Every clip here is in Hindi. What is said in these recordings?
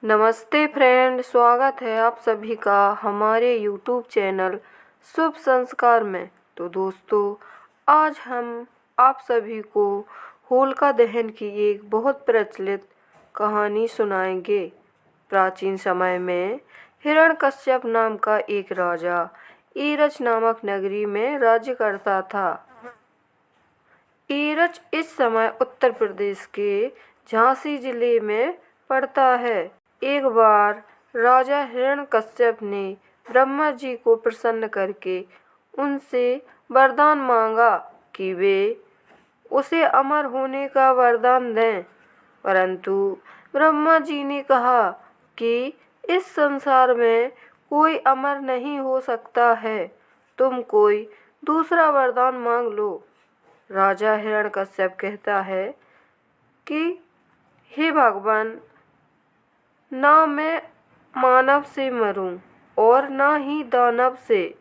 नमस्ते फ्रेंड, स्वागत है आप सभी का हमारे YouTube चैनल शुभ संस्कार में। तो दोस्तों, आज हम आप सभी को होलिका दहन की एक बहुत प्रचलित कहानी सुनाएंगे। प्राचीन समय में हिरण्यकश्यप नाम का एक राजा ईरच नामक नगरी में राज्य करता था। ईरच इस समय उत्तर प्रदेश के झांसी जिले में पड़ता है। एक बार राजा हिरण्यकश्यप ने ब्रह्मा जी को प्रसन्न करके उनसे वरदान मांगा कि वे उसे अमर होने का वरदान दें, परंतु ब्रह्मा जी ने कहा कि इस संसार में कोई अमर नहीं हो सकता है, तुम कोई दूसरा वरदान मांग लो। राजा हिरण्यकश्यप कहता है कि हे भगवान, ना मैं मानव से मरूं और ना ही दानव से,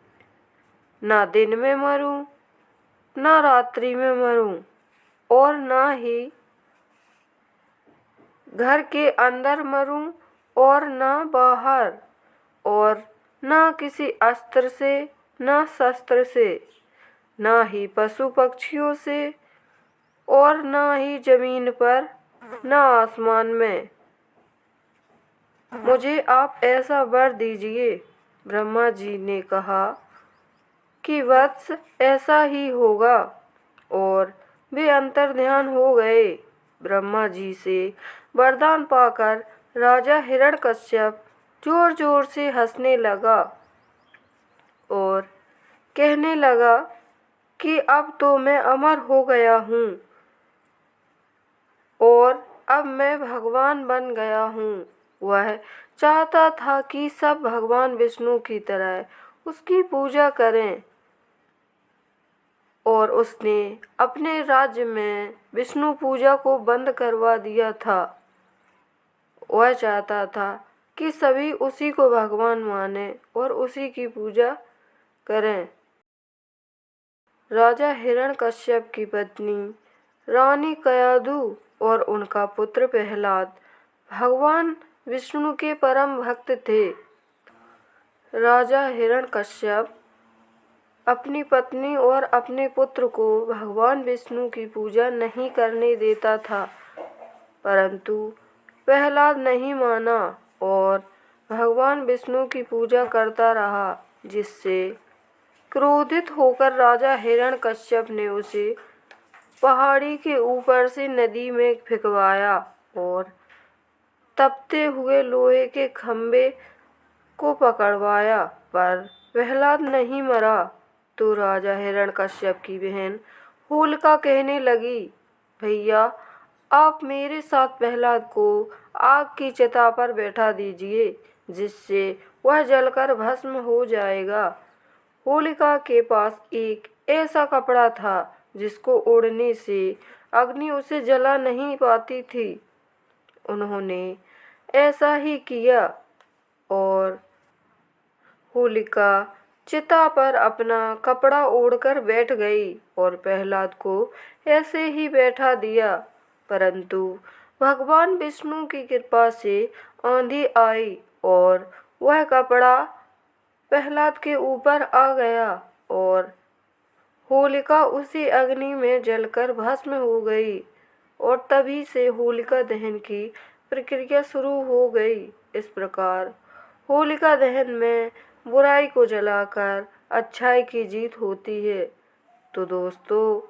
ना दिन में मरूं ना रात्रि में मरूं और ना ही घर के अंदर मरूं और ना बाहर, और ना किसी अस्त्र से ना शस्त्र से, ना ही पशु पक्षियों से और ना ही जमीन पर ना आसमान में। मुझे आप ऐसा वर दीजिए। ब्रह्मा जी ने कहा कि वत्स, ऐसा ही होगा, और वे अंतर्ध्यान हो गए। ब्रह्मा जी से वरदान पाकर राजा हिरण्यकश्यप जोर जोर से हंसने लगा और कहने लगा कि अब तो मैं अमर हो गया हूँ और अब मैं भगवान बन गया हूँ। वह चाहता था कि सब भगवान विष्णु की तरह उसकी पूजा करें, और उसने अपने राज्य में विष्णु पूजा को बंद करवा दिया था। वह चाहता था कि सभी उसी को भगवान माने और उसी की पूजा करें। राजा हिरण्यकश्यप की पत्नी रानी कयाधु और उनका पुत्र प्रहलाद भगवान विष्णु के परम भक्त थे। राजा हिरण्यकश्यप अपनी पत्नी और अपने पुत्र को भगवान विष्णु की पूजा नहीं करने देता था, परंतु प्रहलाद नहीं माना और भगवान विष्णु की पूजा करता रहा, जिससे क्रोधित होकर राजा हिरण्यकश्यप ने उसे पहाड़ी के ऊपर से नदी में फेंकवाया और तपते हुए लोहे के खंभे को पकड़वाया, पर प्रहलाद नहीं मरा। तो राजा हिरण्यकश्यप की बहन होलिका कहने लगी, भैया, आप मेरे साथ प्रहलाद को आग की चिता पर बैठा दीजिए, जिससे वह जलकर भस्म हो जाएगा। होलिका के पास एक ऐसा कपड़ा था जिसको ओढ़ने से अग्नि उसे जला नहीं पाती थी। उन्होंने ऐसा ही किया और होलिका चिता पर अपना कपड़ा ओढ़कर बैठ गई और प्रहलाद को ऐसे ही बैठा दिया, परंतु भगवान विष्णु की कृपा से आंधी आई और वह कपड़ा प्रहलाद के ऊपर आ गया और होलिका उसी अग्नि में जलकर भस्म हो गई, और तभी से होलिका दहन की प्रक्रिया शुरू हो गई। इस प्रकार होलिका दहन में बुराई को जलाकर अच्छाई की जीत होती है। तो दोस्तों,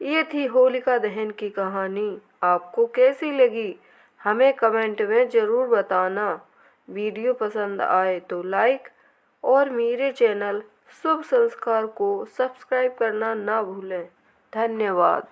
ये थी होलिका दहन की कहानी। आपको कैसी लगी हमें कमेंट में ज़रूर बताना। वीडियो पसंद आए तो लाइक और मेरे चैनल शुभ संस्कार को सब्सक्राइब करना ना भूलें। धन्यवाद।